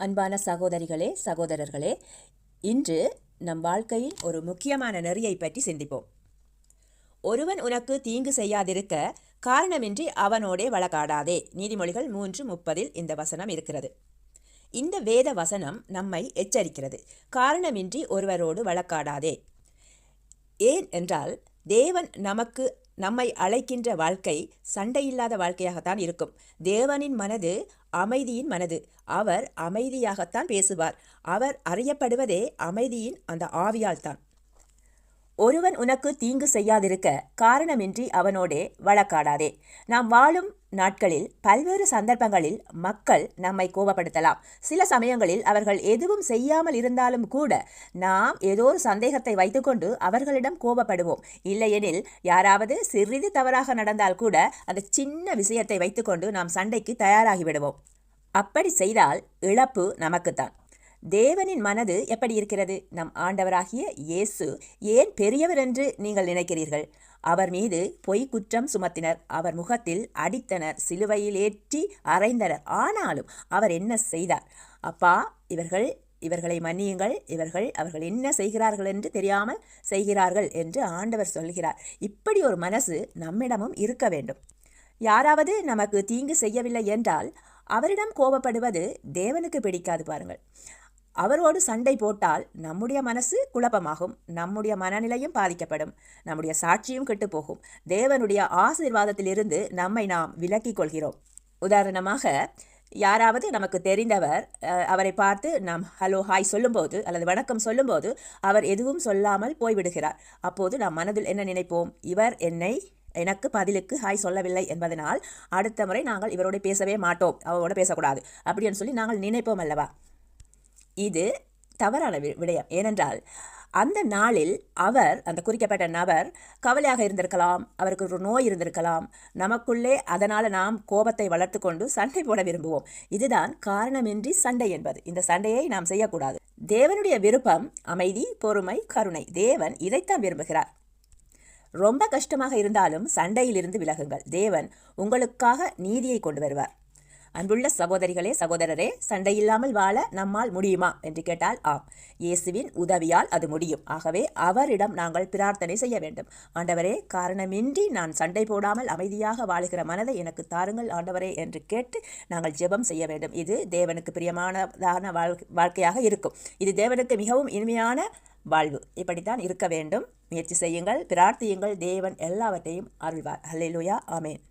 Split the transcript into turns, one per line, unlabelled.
அன்பான சகோதரிகளே, சகோதரர்களே, இன்று நம் வாழ்க்கையில் ஒரு முக்கியமான நெறியை பற்றி சிந்திப்போம். ஒருவன் உனக்கு தீங்கு செய்யாதிருக்க காரணமின்றி அவனோடே வழக்காடாதே. நீதிமொழிகள் 3:30 இந்த வசனம் இருக்கிறது. இந்த வேத வசனம் நம்மை எச்சரிக்கிறது. காரணமின்றி ஒருவரோடு வழக்காடாதே. ஏன் என்றால், தேவன் நம்மை அழைக்கின்ற வாழ்க்கை சண்டையில்லாத வாழ்க்கையாகத்தான் இருக்கும். தேவனின் மனது அமைதியின் மனது. அவர் அமைதியாகத்தான் பேசுவார். அவர் அறியப்படுவதே அமைதியின் அந்த ஆவியால் தான். ஒருவன் உனக்கு தீங்கு செய்யாதிருக்க காரணமின்றி அவனோடே வழக்காடாதே. நாம் வாழும் நாட்களில் பல்வேறு சந்தர்ப்பங்களில் மக்கள் நம்மை கோபப்படுத்தலாம். சில சமயங்களில் அவர்கள் எதுவும் செய்யாமல் இருந்தாலும் கூட நாம் ஏதோ ஒரு சந்தேகத்தை வைத்துக்கொண்டு அவர்களிடம் கோபப்படுவோம். இல்லையெனில் யாராவது சிறிது தவறாக நடந்தால் கூட அந்த சின்ன விஷயத்தை வைத்துக்கொண்டு நாம் சண்டைக்கு தயாராகிவிடுவோம். அப்படி செய்தால் இழப்பு நமக்குத்தான். தேவனின் மனது எப்படி இருக்கிறது? நம் ஆண்டவராகிய இயேசு ஏன் பெரியவர் என்று நீங்கள் நினைக்கிறீர்கள்? அவர் மீது பொய் குற்றம் சுமத்தினர், அவர் முகத்தில் அடித்தனர், சிலுவையில் ஏற்றி அறைந்தனர். ஆனாலும் அவர் என்ன செய்தார்? அப்பா, இவர்களை மன்னியுங்கள், அவர்கள் என்ன செய்கிறார்கள் என்று தெரியாமல் செய்கிறார்கள் என்று ஆண்டவர் சொல்கிறார். இப்படி ஒரு மனசு நம்மிடமும் இருக்க வேண்டும். யாராவது நமக்கு தீங்கு செய்யவில்லை என்றால் அவரிடம் கோபப்படுவது தேவனுக்கு பிடிக்காது. பாருங்கள், அவரோடு சண்டை போட்டால் நம்முடைய மனசு குழப்பமாகும், நம்முடைய மனநிலையும் பாதிக்கப்படும், நம்முடைய சாட்சியும் கெட்டுப்போகும். தேவனுடைய ஆசீர்வாதத்திலிருந்து நம்மை நாம் விலக்கிக் கொள்கிறோம். உதாரணமாக, யாராவது நமக்கு தெரிந்தவர் அவரை பார்த்து நாம் ஹலோ ஹாய் சொல்லும்போது அல்லது வணக்கம் சொல்லும்போது அவர் எதுவும் சொல்லாமல் போய்விடுகிறார். அப்போது நாம் மனதில் என்ன நினைப்போம்? இவர் எனக்கு பதிலுக்கு ஹாய் சொல்லவில்லை என்பதனால் அடுத்த முறை நாங்கள் இவரோட பேசவே மாட்டோம், அவரோட பேசக்கூடாது அப்படின்னு சொல்லி நாங்கள் நினைப்போம் அல்லவா? இது தவறான விடயம். ஏனென்றால் அந்த நாளில் அந்த குறிக்கப்பட்ட நபர் கவலையாக இருந்திருக்கலாம், அவருக்கு ஒரு நோய் இருந்திருக்கலாம். நமக்குள்ளே அதனால் நாம் கோபத்தை வளர்த்து கொண்டு சண்டை போட விரும்புவோம். இதுதான் காரணமின்றி சண்டை என்பது. இந்த சண்டையை நாம் செய்யக்கூடாது. தேவனுடைய விருப்பம் அமைதி, பொறுமை, கருணை. தேவன் இதைத்தான் விரும்புகிறார். ரொம்ப கஷ்டமாக இருந்தாலும் சண்டையிலிருந்து விலகுங்கள். தேவன் உங்களுக்காக நீதியை கொண்டு வருவார். அன்புள்ள சகோதரிகளே, சகோதரரே, சண்டையில்லாமல் வாழ நம்மால் முடியுமா என்று கேட்டால் ஆம். இயேசுவின் உதவியால் அது முடியும். ஆகவே அவரிடம் நாங்கள் பிரார்த்தனை செய்ய வேண்டும். ஆண்டவரே, காரணமின்றி நான் சண்டை போடாமல் அமைதியாக வாழுகிற மனதை எனக்கு தாருங்கள் ஆண்டவரே என்று கேட்டு நாங்கள் ஜெபம் செய்ய வேண்டும். இது தேவனுக்கு பிரியமானதான வாழ்க்கையாக இருக்கும். இது தேவனுக்கு மிகவும் இனிமையான வாழ்வு. இப்படித்தான் இருக்க வேண்டும். முயற்சி செய்யுங்கள், பிரார்த்தியுங்கள். தேவன் எல்லாவற்றையும் அருள்வார். அல்லேலூயா, ஆமேன்.